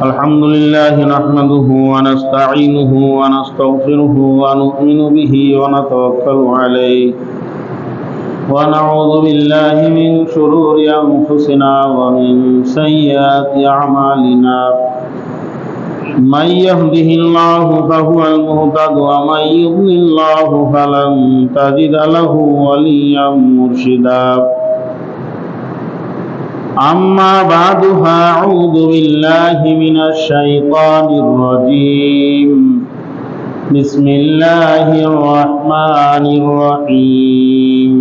الحمد لله نحمده ونستعينه ونستغفره ونؤمن به ونتوكل عليه ونعوذ بالله من شرور أنفسنا ومن سيئات أعمالنا من يهده الله فهو المهتد ومن يضلل الله فلن تجد له وليا مرشدا أما بعد فأعوذ بالله من الشيطان الرجيم بسم الله الرحمن الرحيم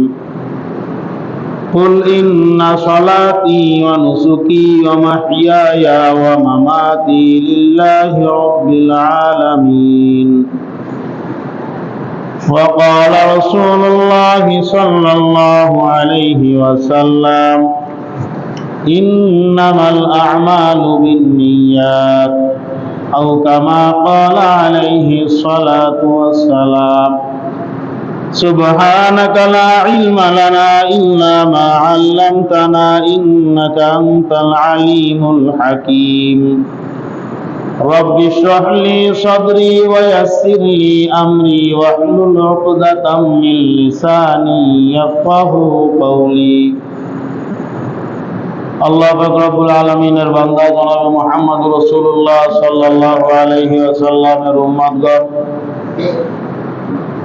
قل إن صلاتي ونسكي ومحياي ومماتي لله رب العالمين وقال رسول الله صلى الله عليه وسلم إنما الأعمال بالنيات أو كما قال عليه الصلاة والسلام سبحانك لا علم لنا إلا ما علمتنا إنك أنت العليم الحكيم رب اشرح لي صدري ويسر لي أمري واحلل عقدة من لساني يفقهوا قولي আল্লাহ পাক রব্বুল আলামিনের বান্দা জনাব মুহাম্মদ রাসূলুল্লাহ সাল্লাল্লাহু আলাইহি ওয়াসাল্লামের উম্মতগণ,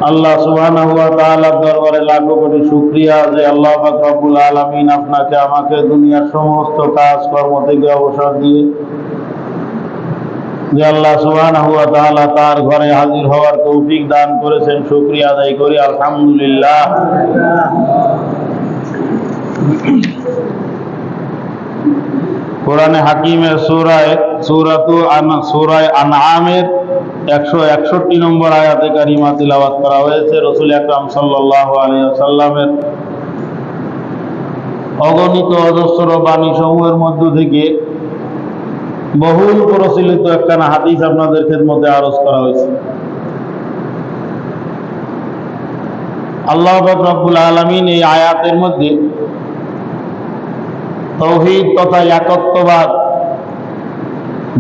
আল্লাহ সুবহানাহু ওয়া তাআলার দরবারে লাখো কোটি শুকরিয়া যে আল্লাহ পাক রব্বুল আলামিন আপনাকে আমাকে দুনিয়ার সমস্ত কাজকর্ম থেকে অবসর দিয়ে যে আল্লাহ সুবহানাহু ওয়া তাআলা তার ঘরে হাজির হওয়ার তৌফিক দান করেছেন। শুকরিয়া আদায় করি আলহামদুলিল্লাহ। কোরআনে হাকিমের সূরা আনআমের 161 নম্বর আয়াতে কারিমা তিলাওয়াত করা হয়েছে। রাসূল আকরাম সাল্লাল্লাহু আলাইহি ওয়াসাল্লামের অগণিত অজস্র বাণী সমূহের মধ্য থেকে বহুল প্রচলিত একখানা হাদিস আপনাদের খেদমতে আরজ করা হয়েছে। আল্লাহ পাক রব্বুল আলামিন এই আয়াতের মধ্যে তাওহীদ তথা একত্ববাদ,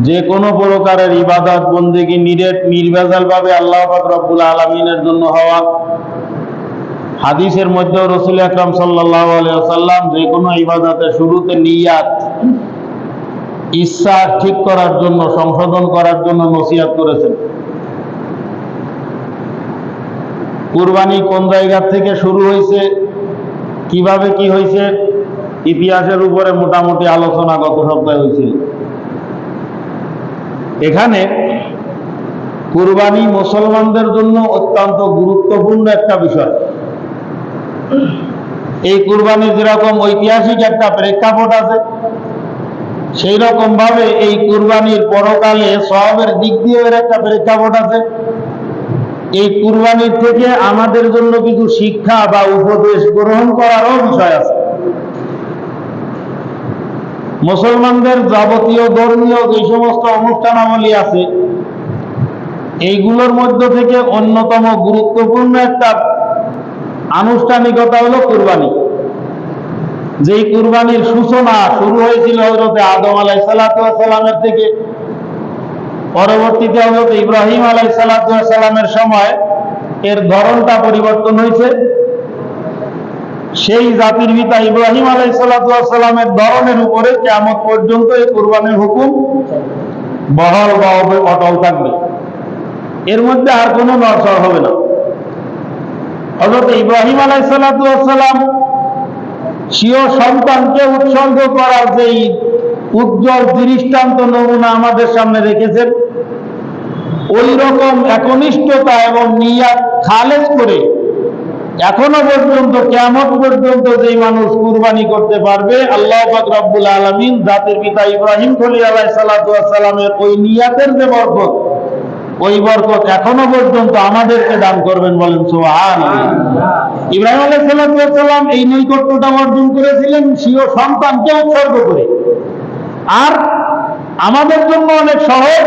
যে কোনো প্রকারের ইবাদত বন্দেগী নির্ভেজাল ভাবে আল্লাহ পাক রব্বুল আলামিনের জন্য হওয়া, হাদিসের মধ্যে রাসূল আকরাম সাল্লাল্লাহু আলাইহি ওয়াসাল্লাম যে কোনো ইবাদতের শুরুতে নিয়াত, ইচ্ছা ঠিক করার জন্য, সংশোধন করার জন্য নসিহত করেছেন। কুরবানি কোন জায়গা থেকে শুরু হয়েছে, কিভাবে কি হয়েছে, ইতিহাসের উপরে মোটামুটি আলোচনা গত সপ্তাহে হয়েছিল। এখানে কুরবানি মুসলমানদের জন্য অত্যন্ত গুরুত্বপূর্ণ একটা বিষয়। এই কুরবানির যেরকম ঐতিহাসিক একটা প্রেক্ষাপট আছে, সেই রকম ভাবে এই কুরবানির পরকালে সওয়াবের দিক দিয়ে একটা প্রেক্ষাপট আছে। এই কুরবানির থেকে আমাদের জন্য কিছু শিক্ষা বা উপদেশ গ্রহণ করারও বিষয় আছে। মুসলমানদের যাবতীয় ধর্মীয় যে সমস্ত অনুষ্ঠানাবলী আছে, এইগুলোর মধ্য থেকে অন্যতম গুরুত্বপূর্ণ একটা আনুষ্ঠানিকতা হলো কুরবানি। যেই কুরবানির সূচনা শুরু হয়েছিল হযরত আদম আলাইহিস সালাতু ওয়াস সালামের থেকে, পরবর্তীতে হযরত ইব্রাহিম আলাইহিস সালাতু ওয়াস সালামের সময় এর ধরনটা পরিবর্তন হয়েছে। সেই জাতির পিতা ইব্রাহিম আলাইহিস সালাতু ওয়াস সালামের ধরনের উপরে কিয়ামত পর্যন্ত এই কুরবানির হুকুম বহাল বা অটল থাকবে। এর মধ্যে আর কোনো নড়চড় হবে না। হযরত ইব্রাহিম আলাইহিস সালাতু ওয়াস সালাম স্বীয় সন্তানকে উৎসর্গ করার যেই উজ্জ্বল দৃষ্টান্ত নমুনা আমাদের সামনে রেখেছেন, ওই রকম একনিষ্ঠতা এবং নিয়াত খালেস করে এখনো পর্যন্ত কিয়ামত পর্যন্ত যেই মানুষ কুরবানি করতে পারবে, আল্লাহ পাক রব্বুল আলামিন জাতির পিতা ইব্রাহিম খলিল আলাইহিস সালাতু ওয়াস সালামের ওই নিয়াতের যে বরকত, ওই বরকত এখনো পর্যন্ত আমাদেরকে দান করবেন। বলেন সুবহানাল্লাহ। ইব্রাহিম আলাইহিস সালাতু ওয়াস সালাম এই নৈকট্যটা অর্জন করেছিলেন স্বীয় সন্তানকে উৎসর্গ করে। আর আমাদের জন্য অনেক সহজ,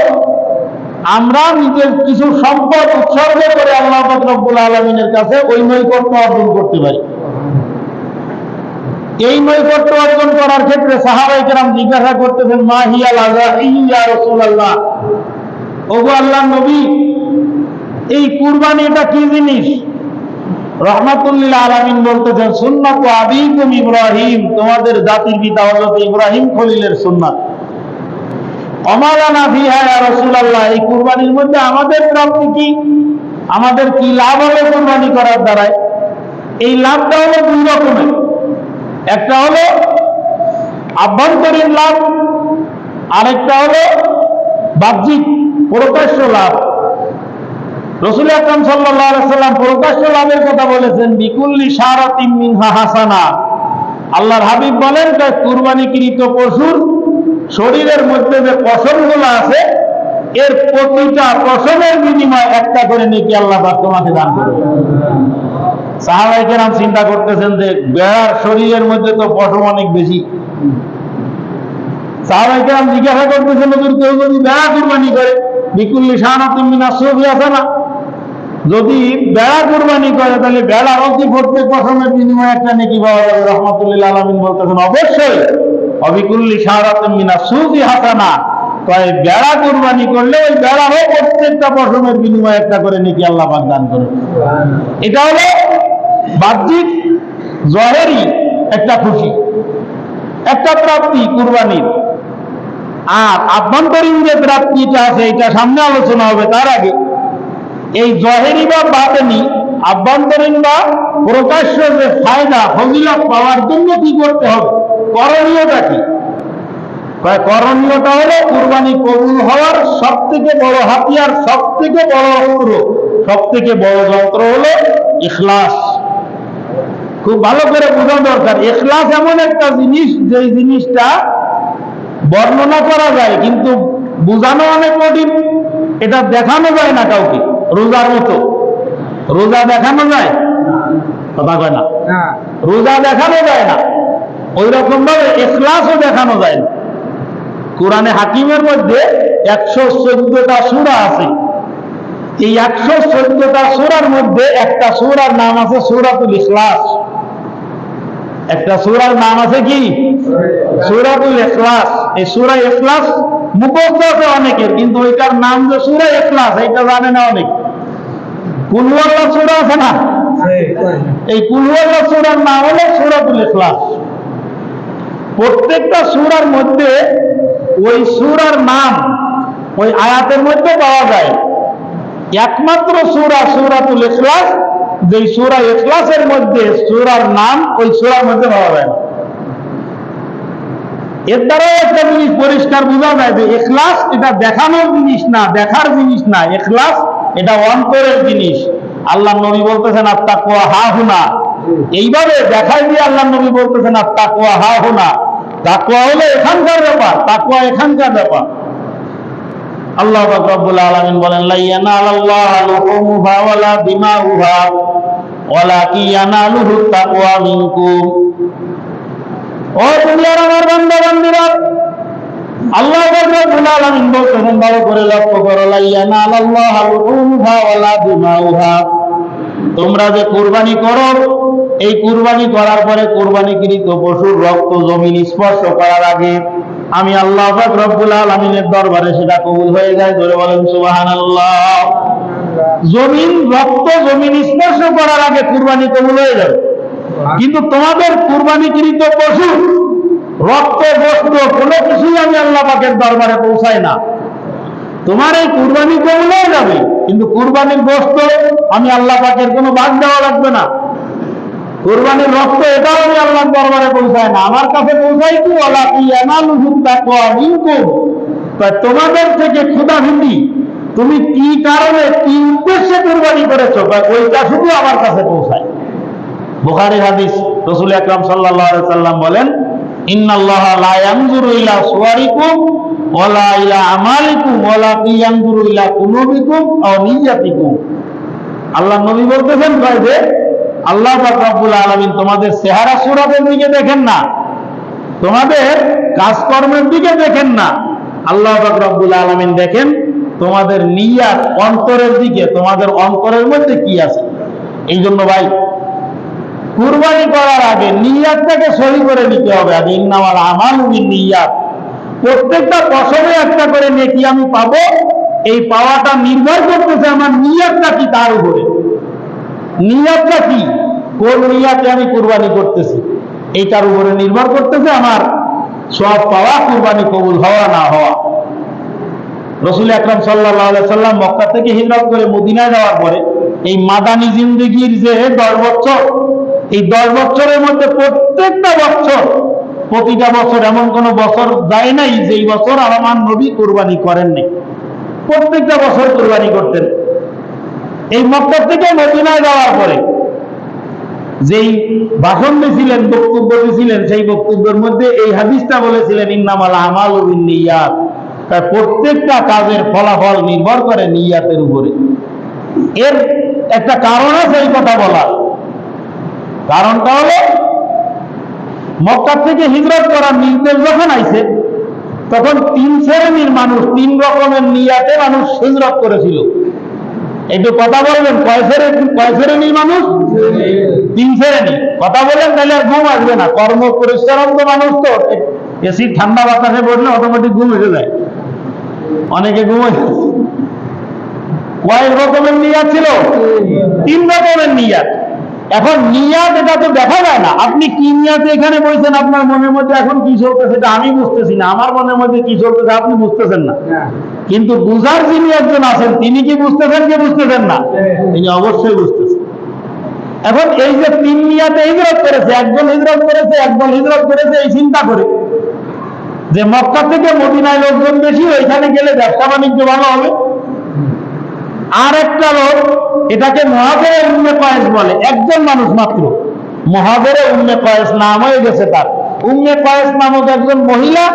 আমরা নিজের কিছু সম্পদ উৎসর্গ করে আল্লাহ পাক রব্বুল আলামিনের কাছে ওই নৈকট্য অর্জন করতে পারি। এই নৈকট্য অর্জন করার ক্ষেত্রে সাহাবায়ে কেরাম জিজ্ঞাসা করতেছেন, মা হিয়াল আযাহি ইয়া রাসূলুল্লাহ, ওগো আল্লাহর নবী, এই কুরবানি এটা কি জিনিস? রাহমাতুল আলামিন বলতেছেন, সুন্নাতু আবিকুম ইব্রাহিম, তোমাদের জাতির পিতা হযরত ইব্রাহিম খলিলের সুন্নাত। আমালানা ফিহা ইয়া রাসূলুল্লাহ, এই কুরবানির মধ্যে আমাদের প্রাপ্তি কি, আমাদের কি লাভ হবে কুরবানি করার দ্বারায়? এই লাভটা হলো দুই রকমের। একটা হলো আভ্যন্তরীণ লাভ, আরেকটা হলো বাহ্যিক প্রকাশ্য লাভ। রাসূল আকরাম সাল্লাল্লাহু আলাইহি ওয়াসাল্লাম প্রকাশ্য লাভের কথা বলেছেন, বিকুল্লি শারাতিন মিনহা হাসানা। আল্লাহর হাবিব বলেন, কুরবানিকৃত পশুর শরীরের মধ্যে যে পশমগুলো আছে, এর প্রতিটা পশমের বিনিময়ে একটা করে নেকি আল্লাহ পাক তোমাকে দান করবে। সাহাবায়ে কেরাম চিন্তা করতেছেন যে বেড়ার শরীরের মধ্যে তো পশম অনেক বেশি। সাহাবায়ে কেরাম জিজ্ঞাসা করতেছেন, হুজুর, কেউ যদি বেড়া কুরবানি করে, বিকুল্লি শারাতিন মিনাস সুফি হাসানা, যদি বেড়া কুরবানি করে তাহলে বেড়ার অতি প্রত্যেক পশমের বিনিময়ে একটা নেকি পাওয়া যাবে। রাহমাতুল্লিল আলামিন বলতেছেন, অবশ্যই, অবিকুল্লি শারাতিন মিনাস সুফি হাসানা, তাই বেড়া কুরবানি করলে ওই বেড়ারও প্রত্যেকটা পশমের বিনিময়ে একটা করে নেকি আল্লাহ পাক দান করবে। এটা হলো বাহ্যিক জহেরি একটা খুশি, একটা প্রাপ্তি কুরবানির। আর আভ্যন্তরীণ যে প্রাপ্তিটা আছে, এটা সামনে আলোচনা হবে। তার আগে এই জহেরি বা বাতেনি, আভ্যন্তরীণ বা প্রকাশ্য যে ফায়দা ফজিলত পাওয়ার জন্য কি করতে হবে, করণীয়টা কি? করণীয়টা হলো কুরবানি কবুল হওয়ার সব থেকে বড় হাতিয়ার, সব থেকে বড় অস্ত্র, সব থেকে বড় যন্ত্র হলো ইখলাস। খুব ভালো করে বোঝা দরকার। ইখলাস এমন একটা জিনিস, যে জিনিসটা বর্ণনা করা যায় কিন্তু বোঝানো অনেক কঠিন। এটা দেখানো যায় না কাউকে। রোজার মতো, রোজা দেখানো যায়? কথা কয় না। রোজা দেখানো যায় না, ওই রকম ভাবে ইখলাসও দেখানো যায় না। কোরআনে হাকিমের মধ্যে 114টা সূরা আছে। এই 114টা সূরার মধ্যে একটা সূরার নাম আছে সূরাতুল ইখলাস। একটা সূরার নাম আছে কি? সূরাতুল ইখলাস। এই সূরা ইখলাস মুখস্থ আছে অনেকের, কিন্তু এটার নাম যে সূরা ইখলাস এটা জানে না অনেক। কুল হুয়াল্লাহ সূরা আছে না, এই কুল হুয়াল্লাহ সূরার নাম হলো সূরাতুল ইখলাস। প্রত্যেকটা সূরার মধ্যে ওই সূরার নাম ওই আয়াতের মধ্যে পাওয়া যায়। একমাত্র সূরা সূরাতুল ইখলাস, যে সূরা ইখলাসের মধ্যে সূরার নাম ওই সূরার মধ্যে পাওয়া যায় না। এর দ্বারা একটা জিনিস পরিষ্কার বোঝা যায় যে ইখলাস এটা দেখানোর জিনিস না, দেখার জিনিস না। ইখলাস এটা অন্তরের জিনিস। আল্লাহ নবী বলতেছেন, আত-তাকওয়া হাহুনা। এইভাবে দেখাই দিয়ে আল্লাহ নবী বলতেছেন, আত-তাকওয়া হাহুনা। তাকওয়া হলো এখানকার ব্যাপার, তাকওয়া এখানকার ব্যাপার। আল্লাহ পাক রব্বুল আলামিন বলেন, লা ইয়ানালাল্লাহু লুহুমুহা ওয়ালা দিমাউহা ওয়ালাকিন ইয়ানালুহু তাকওয়া মিনকুম। ও দুনিয়ার আমার বান্দা বান্দীরা, আল্লাহ পাক রব্বুল আলামিন বলতেছেন, ভালো করে লক্ষ্য করো, লা ইয়ানালাল্লাহু লুহুমুহা ওয়ালা দিমাউহা। তোমরা যে কুরবানি করো, এই কুরবানি করার পরে কুরবানিকৃত পশুর রক্ত জমিন স্পর্শ করার আগে আমি আল্লাহ পাক রব্বুল আলামিনের দরবারে সেটা কবুল হয়ে যায়। ধরে বলেন সুবহানাল্লাহ। জমিন রক্ত জমিন স্পর্শ করার আগে কুরবানি কবুল হয়ে যাবে, কিন্তু তোমাদের কুরবানিকৃত পশু রক্ত গোশত কোনো কিছুই আমি আল্লাহ পাকের দরবারে পৌঁছাই না। তোমার এই কুরবানি কবুল হয়ে যাবে, কিন্তু কুরবানির গোশত আমি আল্লাহ পাকের কোনো ভাগ দেওয়া লাগবে না। কুরবানির রক্ত এটাও আমি আল্লাহর দরবারে পৌঁছায় না, আমার কাছে পৌঁছাই কি? ওয়ালাকিন ইয়ানালুহু তাকওয়া মিনকুম। তোমাদের থেকে ক্ষুধাভীতি, তুমি কি কারণে কি উদ্দেশ্যে কুরবানি করেছো, ওইটা শুধু আমার কাছে পৌঁছায়। বুখারী হাদিস, রাসূল আকরাম সাল্লাল্লাহু আলাইহি সাল্লাম বলেন, ইন্নাল্লাহা লা ইয়ানজুরু ইলা সুওয়ারিকুম ওয়ালা ইলা আমালিকুম ওয়ালাকিন ইয়ানজুরু ইলা কুলুবিকুম আও নিয়াতিকুম। আল্লাহ নবী বলতেছেন যে আল্লাহ পাক রব্বুল আলামিন তোমাদের চেহারা সুরাতের দিকে দেখেন না, তোমাদের কাজকর্মের দিকে দেখেন না। আল্লাহ পাক রব্বুল আলামিন দেখেন তোমাদের নিয়াত, অন্তরের দিকে, তোমাদের অন্তরের মধ্যে কি আছে। এই জন্য ভাই, কুরবানি করার আগে নিয়াতটাকে সহি করে নিতে হবে আগে। ইন্নামাল আমালু বিন্নিয়াত, প্রত্যেকটা বছরে একটা করে নেকি আমি পাবো, এই পাওয়াটা নির্ভর করতেছে আমার নিয়াতটা কি তার উপরে। নিয়াতটা কি, কোন নিয়াতে আমি কুরবানি করতেছি, এইটার উপরে নির্ভর করতেছে আমার সওয়াব পাওয়া, কুরবানি কবুল হওয়া না হওয়া। রাসূল আকরাম সাল্লাল্লাহু আলাইহি সাল্লাম মক্কা থেকে হিজরত করে মদিনায় যাওয়ার পরে এই মাদানী জিন্দেগির যে 10 বছর, এই 10 বছরের মধ্যে প্রত্যেকটা বছর, প্রতিটা বছর এমন কোন বছর যায় নাই যেই বছর আমার নবী কুরবানি করেন নাই। প্রত্যেকটা বছর কুরবানি করতেন। এই মক্কা থেকে মদিনায় যাওয়ার পরে যেই ভাষণ দিয়েছিলেন, বক্তব্য দিয়েছিলেন, সেই বক্তব্যের মধ্যে এই হাদিসটা বলেছিলেন ইন্নামাল আমালু বিন্নিয়াত। তার প্রত্যেকটা কাজের ফলাফল নির্ভর করে নিয়াতের উপরে। এর একটা কারণ আছে এই কথা বলার। কারণটা হলো মক্কা থেকে হিজরত করার নির্দেশ যখন আইছে তখন 3 শ্রেণীর মানুষ, 3 রকমের নিয়াতে মানুষ হিজরত করেছিল। একটু কথা বলবেন, কয় শ্রেণীর মানুষ? 3 শ্রেণী। কথা বলেন তাহলে আর ঘুম আসবে না। কর্ম পরিশ্রান্ত মানুষ তো এসি ঠান্ডা বাতাসে বসলে অটোমেটিক ঘুম এসে যায়, অনেকে ঘুমে। কয় রকমের নিয়াত ছিল? 3 রকমের নিয়াত। এখন নিয়াত এটা তো দেখা যায় না, আপনি কি নিয়াতে এখানে বলছেন, আপনার মনের মধ্যে এখন কি চলতেছে এটা আমি বুঝতেছি না, আমার মনের মধ্যে কি চলতেছে আপনি বুঝতেছেন না। কিন্তু বুঝার যিনি একজন আছেন তিনি কি বুঝতেছেন, কি বুঝতেছেন না? তিনি অবশ্যই বুঝতেছেন। এখন এই যে 3 নিয়াতে হিজরত করেছে, একজন হিজরত করেছে, একদল হিজরত করেছে এই চিন্তা করে যে মক্কা থেকে মদিনায় লোকজন বেশি, ওইখানে গেলে ব্যবসা বাণিজ্য ভালো হবে। আর একটা লোক, এটাকে মুহাজিরে উম্মে কয়েস বলে, একজন মানুষ মাত্র, মুহাজিরে উম্মে কয়েস নাম হয়ে গেছে তার। উম্মে কয়েস নামক একজন মহিলা,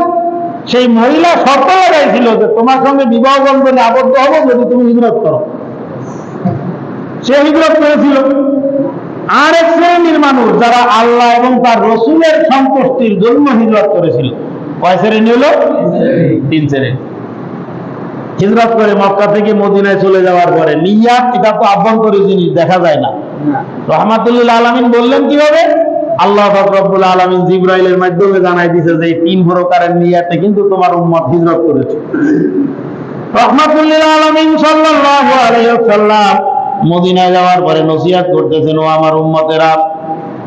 সেই মহিলা শর্ত লাগাইছিল যে তোমার সঙ্গে বিবাহ বন্ধনে আবদ্ধ হবো যদি তুমি হিজরত করো। সে হিজরত করেছিল। আর এক শ্রেণীর মানুষ যারা আল্লাহ এবং তার রসুলের সন্তুষ্টির জন্য হিজরত করেছিল। কয় শ্রেণী হলো? 3 শ্রেণী। হিজরত করে মক্কা থেকে মদিনায় চলে যাওয়ার পরে নিয়াত, এটা তো আভ্যন্তরীণ জিনিস, দেখা যায় না। রাহমাতুল লিল আলামিন বললেন কিভাবে? আল্লাহ পাক রব্বুল আলামিন জিবরাইলের মাধ্যমে জানাই দিয়েছে যে এই 3 প্রকারের নিয়াতে কিন্তু তোমার উম্মত হিজরত করেছে। রাহমাতুল লিল আলামিন সাল্লাল্লাহু আলাইহি ওয়াসাল্লাম মদিনায় যাওয়ার পরে নসিহত করতেছেন, ও আমার উম্মতেরা,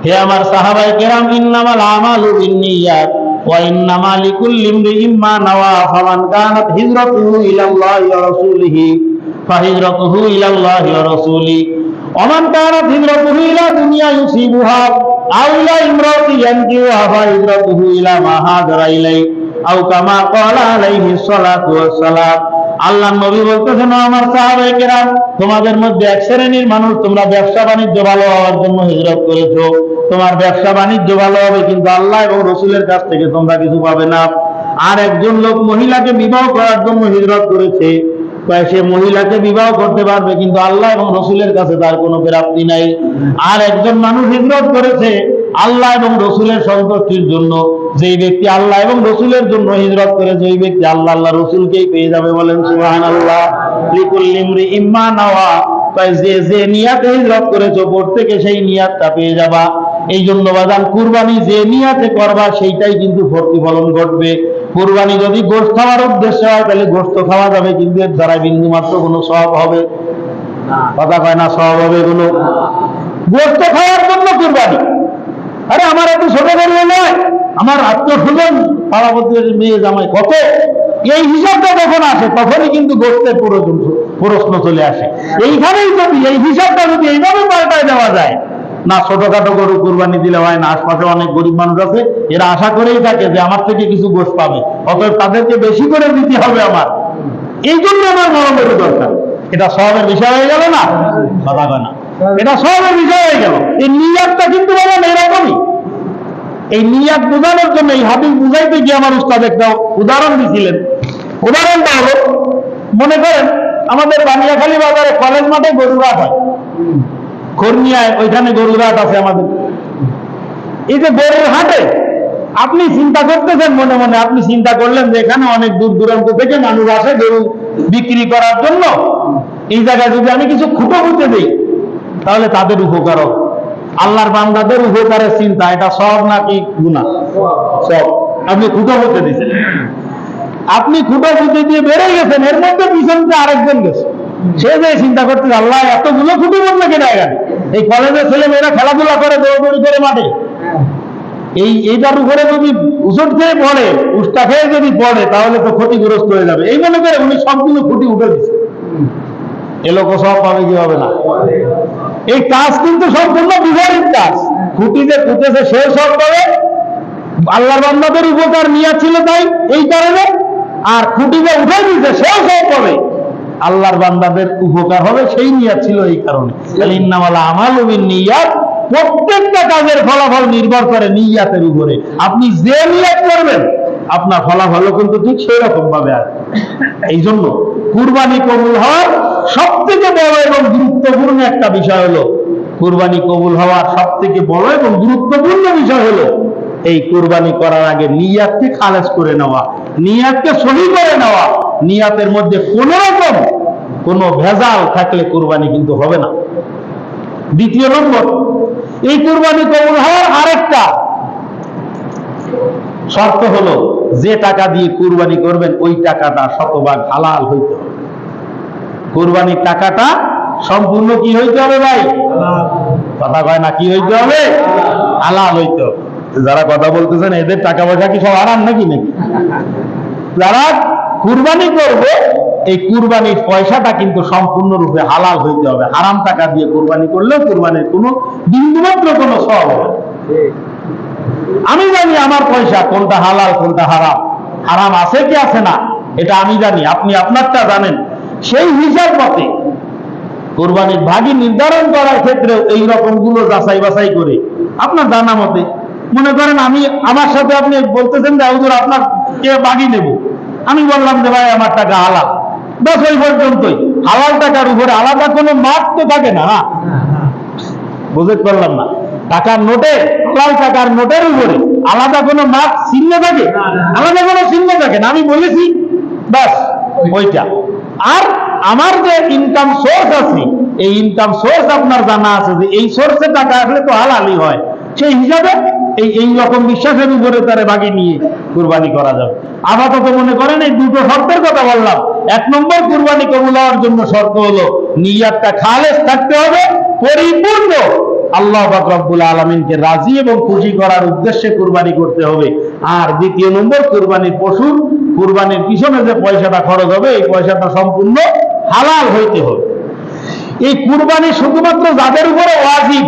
হে আমার সাহাবায়ে কেরাম, ইন্নামাল আমালু বিন্নিয়াত ওয়া ইন্নামা লিকুল্লি ইমরিইম মা নাওয়া, ফামান কানাত হিজরাতুহু ইলাল্লাহি ওয়া রাসূলিহি ফাহিজরাতুহু ইলাল্লাহি ওয়া রাসূলিহি ওয়া মান কানাত হিজরাতুহু ইলা দুনিয়া ইউসিবুহা আও ইলা ইমরাতিন ইয়ানকিহুহা ফাহিজরাতুহু ইলা মা হাজারা ইলাইহি আও কামা ক্বালা আলাইহিস সালাতু ওয়াস সালাম। আল্লাহর নবী বলতেছেন, আমার সাহাবায়ে কেরাম, তোমাদের মধ্যে এক শ্রেণীর মানুষ, তোমরা ব্যবসা বাণিজ্য ভালো হওয়ার জন্য হিজরত করেছো। তোমার ব্যবসা বাণিজ্য ভালো হবে কিন্তু আল্লাহ এবং রসুলের কাছ থেকে তোমরা কিছু পাবে না। আর একজন লোক মহিলাকে বিবাহ করার জন্য হিজরত করেছে, সে মহিলাকে বিবাহ করতে পারবে কিন্তু আল্লাহ এবং রসুলের কাছে তার কোনো প্রাপ্তি নাই। আর একজন মানুষ হিজরত করেছে আল্লাহ এবং রসুলের সন্তুষ্টির জন্য। যেই ব্যক্তি আল্লাহ এবং রসুলের জন্য হিজরত করেছে ওই ব্যক্তি আল্লাহ আল্লাহ রসুলকেই পেয়ে যাবে। বলেন সুবহানাল্লাহ। লিকুল্লি ইমরিইম মা নাওয়া, যে নিয়াতে হিজরত করেছো প্রত্যেকে সেই নিয়াতটা পেয়ে যাবা। এই জন্য বাজান, কুরবানি যে নিয়াতে করবা সেইটাই কিন্তু প্রতিফলন ঘটবে। কুরবানি যদি গোশত খাওয়ার উদ্দেশ্য হয় তাহলে গোশত খাওয়া যাবে, কিন্তু এর দ্বারা বিন্দু মাত্র কোনো সওয়াব হবে না। কথা কয় না, সওয়াব হবে কোনো? গোশত খাওয়ার জন্য কুরবানি, আরে আমার এত ছোট করলে নয়, আমার আত্মস্বজন পাড়াপতির মেয়ে জামাই কত, এই হিসাবটা যখন আসে তখনই কিন্তু গোশতের প্রশ্ন চলে আসে। এইখানেই যদি এই হিসাবটা যদি এইভাবে পাল্টায় দেওয়া যায়, না ছোটখাটো গরু কুরবানি দিলে হয় না, আশপাশে অনেক গরিব মানুষ আছে, এরা আশা করেই থাকে যে আমার থেকে কিছু গোশত পাবে, অতএব তাদেরকে বেশি করে দিতে হবে আমার, এই জন্য আমার মরমের দরকার। এটা সওয়াবের বিষয় হয়ে গেল না? কথা কয় না, এটা সওয়াবের বিষয় হয়ে গেল। এই নিয়াতটা কিন্তু বলেন এরকমই। এই নিয়াত বোঝানোর জন্য এই হাদিস বুঝাইতে গিয়ে আমার উস্তাদ একটা উদাহরণ দিয়েছিলেন। উদাহরণটা হলো, মনে করেন আমাদের বানিয়াখালী বাজারে কলেজ মাঠে গরুর হাট হয়, খর্নিয়ায় ওইখানে গরুর হাট আছে আমাদের। এই যে গরুর হাটে আপনি চিন্তা করতেছেন মনে মনে, আপনি চিন্তা করলেন যে এখানে অনেক দূর দূরান্ত থেকে মানুষ আসে গরু বিক্রি করার জন্য, এই জায়গায় যদি আমি কিছু খুঁটো পুঁতে দিই তাহলে তাদের উপকার হবে। আল্লাহর বান্দাদের উপকারের চিন্তা, এটা সব নাকি গুনাহ? সব। আপনি খুঁটো পুঁতে দিয়েছেন, আপনি খুঁটো পুঁতে দিয়ে বেড়ে গেছেন, এর মধ্যে পিছনতে আরেকজন গেছে, সে যে চিন্তা করতে আল্লাহ এতগুলো খুঁটো বলবে কেটে গেল। এই কলেজের ছেলে মেয়েরা খেলাধুলা করে, দৌড়দৌড়ি করে মাঠে, এইটার উপরে যদি উচট খেয়ে পড়ে, উষ্টা খেয়ে যদি পড়ে, তাহলে তো ক্ষতিগ্রস্ত হয়ে যাবে। এই মনে করে উনি সবগুলো খুঁটি উঠে দিচ্ছে। এ লোক সব পাবে কি হবে না? এই কাজ কিন্তু সম্পূর্ণ বিপরীত কাজ। খুঁটি যে পুঁতেছে সে সব পাবে, আল্লাহর বান্দাদের উপকার নিয়ে ছিল তাই এই কারণে, আর খুঁটি যে উঠে দিচ্ছে সেও সব পাবে, আল্লাহর বান্দাদের উপকার হবে সেই নিয়াত ছিল এই কারণে। ইন্নামাল আমালু বিন্নিয়াত, প্রত্যেকটা কাজের ফলাফল নির্ভর করে নিয়াতের উপরে। আপনি যে নিয়াত করবেন আপনার ফলাফলও কিন্তু ঠিক সেই রকম ভাবে আসবে। এই জন্য কুরবানি কবুল হওয়ার সব থেকে বড় এবং গুরুত্বপূর্ণ একটা বিষয় হলো, কুরবানি কবুল হওয়ার সব থেকে বড় এবং গুরুত্বপূর্ণ বিষয় হলো এই কুরবানি করার আগে নিয়াতকে খালেজ করে নেওয়া, নিয়াতকে সহি করে নেওয়া। নিয়াতের মধ্যে কোন রকম কোন ভেজাল থাকলে কুরবানি কিন্তু হবে না। দ্বিতীয় নম্বর, এই কুরবানি কবুল হওয়ার আরেকটা শর্ত হলো, যে টাকা দিয়ে কুরবানি করবেন ওই টাকাটা শতভাগ হালাল হইতে হবে। কুরবানির টাকাটা সম্পূর্ণ কি হইতে হবে ভাই? কথা কয় না, কি হইতে হবে? হালাল হইতে হবে। যারা কথা বলতেছেন এদের টাকা পয়সা কি সব হারাম নাকি? যারা কুরবানি করবে এই কুরবানির পয়সাটা কিন্তু সম্পূর্ণরূপে হালাল হইতে হবে। হারাম টাকা দিয়ে কুরবানি করলেও কুরবানির কোনো বিন্দুমাত্র কোনো সওয়াব হবে না। আমি জানি আমার পয়সা কোনটা হালাল কোনটা হারাম, হারাম আছে কি আছে না এটা আমি জানি, আপনি আপনারটা জানেন। সেই হিসাব মতে কুরবানির ভাগী নির্ধারণ করার ক্ষেত্রেও এই রকম গুলো যাচাই বাছাই করে আপনার জানা মতে, মনে করেন আমি আমার সাথে আপনি বলতেছেন যে হুজুর আপনার কে ভাগী নেব, আমি বললাম যে ভাই আমার টাকা হালাল, বাস ওই পর্যন্তই। হালাল টাকার উপরে আলাদা কোনো মাপ তো থাকে না, বুঝতে পারলাম না? টাকার নোটে, হালাল টাকার নোটের উপরে আলাদা কোনো মাপ চিহ্ন থাকে? আলাদা কোনো চিহ্ন থাকে না। আমি বলেছি বাস ওইটা। আর আমার যে ইনকাম সোর্স আছে, এই ইনকাম সোর্স আপনার জানা আছে যে এই সোর্সে টাকা আসলে তো হালালই হয়, সেই হিসাবে এই রকম বিশ্বাসের উপরে তারে ভাগে নিয়ে কুরবানি করা যাবে। আপাতত মনে করেন এই দুটো শর্তের কথা বললাম। এক নম্বর, কুরবানি কবুল হওয়ার জন্য শর্ত হলো নিয়াতটা খালেস থাকতে হবে, পরিপূর্ণ আল্লাহ পাক রব্বুল আলামিনকে রাজি এবং খুশি করার উদ্দেশ্যে কুরবানি করতে হবে। আর দ্বিতীয় নম্বর, কুরবানির পশুর, কুরবানির পিছনে যে পয়সাটা খরচ হবে এই পয়সাটা সম্পূর্ণ হালাল হইতে হবে। এই কুরবানি শুধুমাত্র যাদের উপরে ওয়াজিব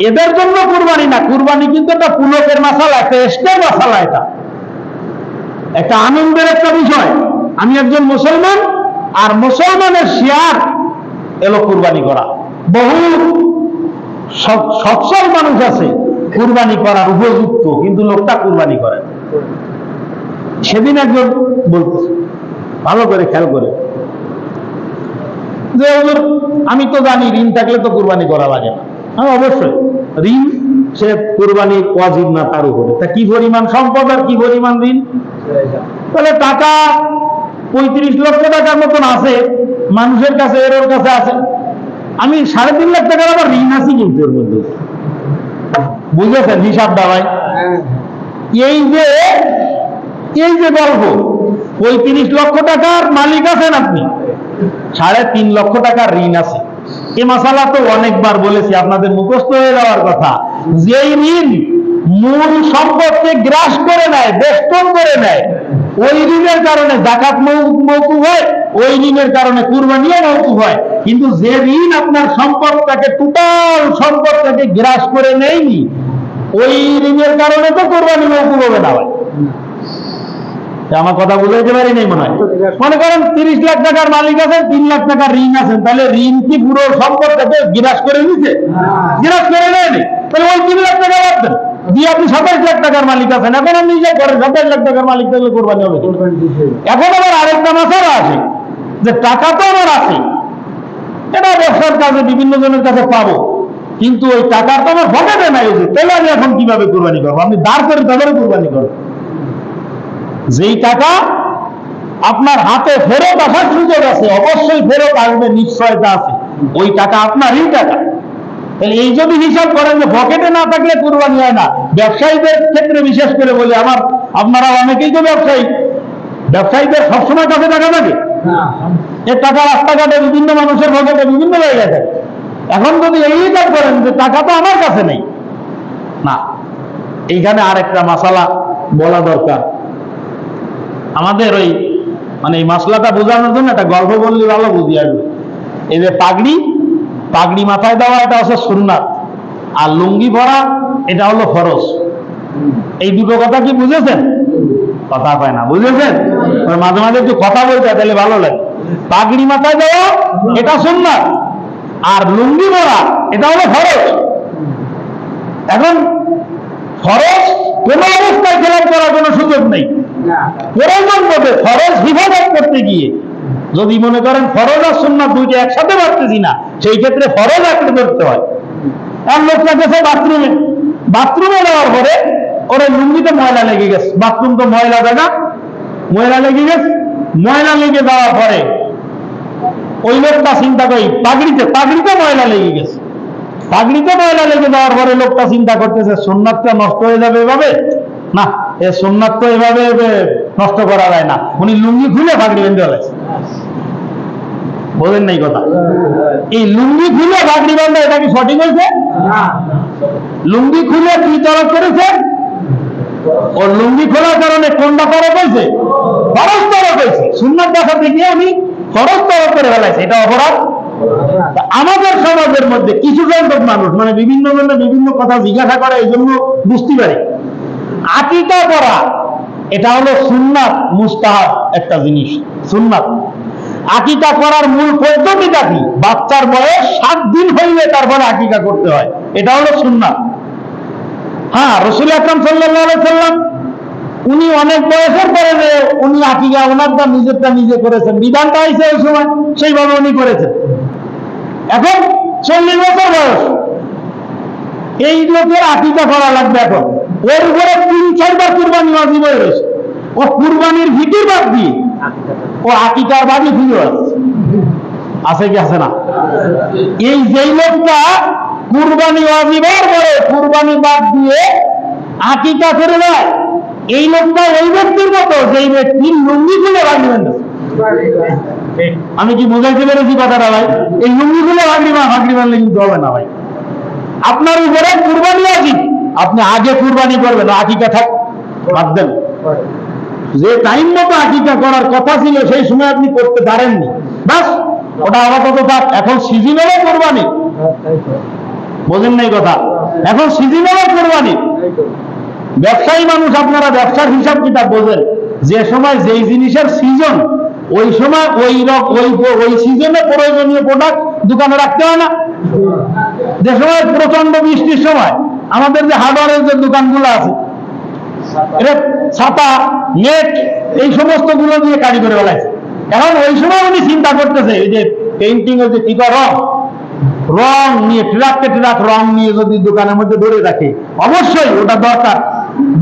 এদের জন্য কুরবানি না। কুরবানি কিন্তু একটা পুলকের মাসালা, একটা এক্সট্রা মাসালা, এটা একটা আনন্দের একটা বিষয়। আমি একজন মুসলমান, আর মুসলমানের শিয়ার এলো কুরবানি করা। বহু সচ্ছল মানুষ আছে কুরবানি করার উপযুক্ত, কিন্তু লোকটা কুরবানি করে। সেদিন একজন বলতেছে, ভালো করে খেয়াল করে, যে আমি তো জানি ঋণ থাকলে তো কুরবানি করা লাগে না। হ্যাঁ অবশ্যই ঋণ সে কুরবানি ওয়াজিব না তার উপরে। তা কি পরিমাণ সম্পদ আর কি পরিমাণ ঋণ? তাহলে টাকা 35 লক্ষ টাকার মতন আছে মানুষের কাছে, এর কাছে আছে। আমি 3.5 লাখ টাকার আবার ঋণ আছি কিন্তু এর মধ্যে। বুঝেছেন হিসাবটা ভাই? এই যে গল্প, 35 লক্ষ টাকার মালিক আছেন আপনি, 3.5 লক্ষ টাকার ঋণ আছে। এ মাসালা তো অনেকবার বলেছি, আপনাদের মুখস্থ হয়ে যাওয়ার কথা। যেই ঋণ মূল সম্পদকে গ্রাস করে নেয়, বেষ্টন করে নেয়, ওই ঋণের কারণে যাকাত মওকুফ হয়, ওই ঋণের কারণে কুরবানিও মওকুফ হয়। কিন্তু যে ঋণ আপনার সম্পদটাকে, টোটাল সম্পদটাকে গ্রাস করে নেয়নি, ওই ঋণের কারণে তো কুরবানি মওকুফ হবে না ভাই। আমার কথা বুঝাইতে পারি নাই মনে হয়? মনে করেন 30 লাখ টাকার মালিক আছেন, 3 লাখ টাকার ঋণ আছেন, তাহলে ঋণ কি পুরো সম্পদটাকে গ্রাস করে নিছে? গ্রাস করে নেয়নি। তাহলে ওই 3 লাখ টাকা রাখবেন দিয়ে আপনি 27 লাখ টাকার মালিক আছেন, এখন আপনি নিজে করেন 27 লাখ টাকার মালিক থাকলে কোরবানি হবে। এখন আবার আরেকটা মাসালা আছে যে টাকা তো আমার আছে, এটা ব্যবসার কাজে বিভিন্ন জনের কাছে পাবো, কিন্তু ওই টাকা তো আমার পকেটে নাই, তাহলে আমি এখন কিভাবে কোরবানি করবো? আপনি দাঁড় করে তাদের কোরবানি করবেন। যেই টাকা আপনার হাতে ফেরত আসার সুযোগ আছে, অবশ্যই ফেরত আসবে, নিশ্চয়তা আছে, ওই টাকা আপনারই টাকা। তাহলে এই যদি হিসাব করেন যে পকেটে না থাকলে কুরবানি হয় না, ব্যবসায়ীদের ক্ষেত্রে বিশেষ করে বলি, আপনারা অনেকেই তো ব্যবসায়ী, ব্যবসায়ীদের সবসময় কাছে টাকা থাকে, এর টাকা রাস্তাঘাটে বিভিন্ন মানুষের পকেটে বিভিন্ন জায়গায় থাকে। এখন যদি এই হিসাব করেন যে টাকা তো আমার কাছে নেই, না, এইখানে আরেকটা মাসালা বলা দরকার। আমাদের ওই মানে এই মাসলাটা বোঝানোর জন্য একটা গল্প বললে ভালো বুঝি আসবে। এই যে পাগড়ি মাথায় দেওয়া এটা হচ্ছে সুন্নাত, আর লুঙ্গি পরা এটা হলো ফরজ। এই দুটো কথা কি বুঝেছেন? কথা পায় না, বুঝেছেন? মাঝে মাঝে একটু কথা বলতে তাহলে ভালো লাগে। পাগড়ি মাথায় দেওয়া এটা সুন্নাত, আর লুঙ্গি পরা এটা হলো ফরজ। এখন ফরজ কোন অবস্থায় খেলাপ করার কোনো সুযোগ নেই। প্রয়োজন পড়বে ফরজ হিফাজত করতে গিয়ে যদি মনে করেন ফরজ আর সুন্নাত দুইটা একসাথে পারতেছি না, সেই ক্ষেত্রে ফরজ আঁকড়ে ধরতে হয়। আর লোকটা গেছে বাথরুমে যাওয়ার পরে ওর লুঙ্গিতে ময়লা লেগে গেছে, বাথরুম তো ময়লা জায়গা, ময়লা লেগে গেছে। ময়লা লেগে যাওয়ার পরে ওই লোকটা চিন্তা করি পাগড়িতে ময়লা লেগে গেছে। পাগড়িতে ময়লা লেগে যাওয়ার পরে লোকটা চিন্তা করতেছে সুন্নাতটা নষ্ট হয়ে যাবে এভাবে, না, এ সুন্নাত তো এভাবে নষ্ট করা যায় না। উনি লুঙ্গি খুলে পাগড়ি বেঁধে ফেলেছে। বোঝেন নাই কথা? এই লুঙ্গি খুলে পাগড়ি বাঁধা এটা কি সঠিক হয়েছে? লুঙ্গি খুলে কি তরফ করেছে? ও লুঙ্গি খোলার কারণে কোনটা তরফ হয়েছে? ফরজ তরফ হয়েছে। সুন্নাত দেখাতে গিয়ে আমি ফরজ তরফ করে ফেলাইছে, এটা অপরাধ। আমাদের সমাজের মধ্যে কিছু সংখ্যক মানুষ মানে বিভিন্ন জনের বিভিন্ন কথা জিজ্ঞাসা করে, এই জন্য বুঝতে পারি। আকিকা করা এটা হলো সুন্নাত মুস্তাহাব একটা জিনিস। সুন্নাত আকিকা করার মূল পদ্ধতিটা কি? বাচ্চার বয়স 7 দিন হইলে তারপরে আকিকা করতে হয়, এটা হলো সুন্নাত। হ্যাঁ, রাসূল আকরাম সাল্লাল্লাহু আলাইহি সাল্লাম উনি অনেক বয়সের পরে যে উনি আকিকা ওনারটা নিজেরটা নিজে করেছেন, বিধানটা হয়েছে ওই সময় সেইভাবে উনি করেছেন। এখন 40 বছর বয়স, এই লোকের আকিকা করা লাগবে। এখন ওর উপরে 3-4 বার কুরবানি ওয়াজিব হয়ে রয়েছে। ও কুরবানির ভিতর বাদ দিয়ে ও আকিকার বাদই ফিরে আছে কি আছে না? এই যেই লোকটা কুরবানি ওয়াজিবের পরে কুরবানি বাদ দিয়ে আকিকা করে দেয়, এই লোকটা ওই ব্যক্তির মতো যেই ব্যক্তি লুঙ্গি খুলে ভাগি বাঁধে। আমি কি বুঝাইতে পেরেছি কথাটা ভাই? এই লুঙ্গি খুলে ভাগি বাঁধলে কিন্তু হবে না ভাই। আপনার উপরে কুরবানি ওয়াজিব, আপনি আগে কুরবানি করবেন, আকিকা থাক বাদ দেন। যে টাইম মতো আকিকা করার কথা ছিল সেই সময় আপনি করতে পারেননি, বাস ওটা আপাতত থাক। এখন সিজনাল কুরবানি, বোঝেন নাই কথা? এখন সিজনাল কুরবানি। ব্যবসায়ী মানুষ, আপনারা ব্যবসার হিসাব কিতাব বোঝেন। যে সময় যেই জিনিসের সিজন, ওই সময় ওই সিজনে প্রয়োজনীয় প্রোডাক্ট দোকানে রাখতে হয় না? যে সময় প্রচন্ড বৃষ্টির সময় আমাদের যে হার্ডওয়্যারের যে দোকানগুলো আছে, এটা ছাতা নেট এই সমস্ত গুলো দিয়ে কাজ করে বেড়াইছে। এখন ওই সময় উনি চিন্তা করতেছে এই যে পেইন্টিং এর যে টিকা রং নিয়ে ট্রাক রং নিয়ে যদি দোকানের মধ্যে ধরে রাখে, অবশ্যই ওটা দরকার,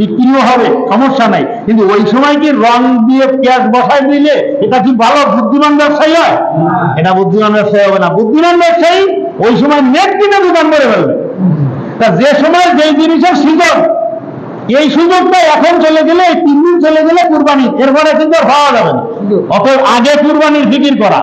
বিক্রিও হবে, সমস্যা নাই। কিন্তু ওই সময় কি রং দিয়ে ক্যাশ বসায় দিলে এটা কি ভালো বুদ্ধিমান ব্যবসায়ী হয়? এটা বুদ্ধিমান ব্যবসায়ী হবে না। বুদ্ধিমান ব্যবসায়ী ওই সময় নেট কিনে দোকান করে ফেলবে। তা যে সময় যেই জিনিসের সিজন, এই সুযোগটা এখন চলে গেলে, এই 3 দিন চলে গেলে কুরবানি, এরপরে কিন্তু আর পাওয়া যাবে না। অত আগে কুরবানির ফিকির করা।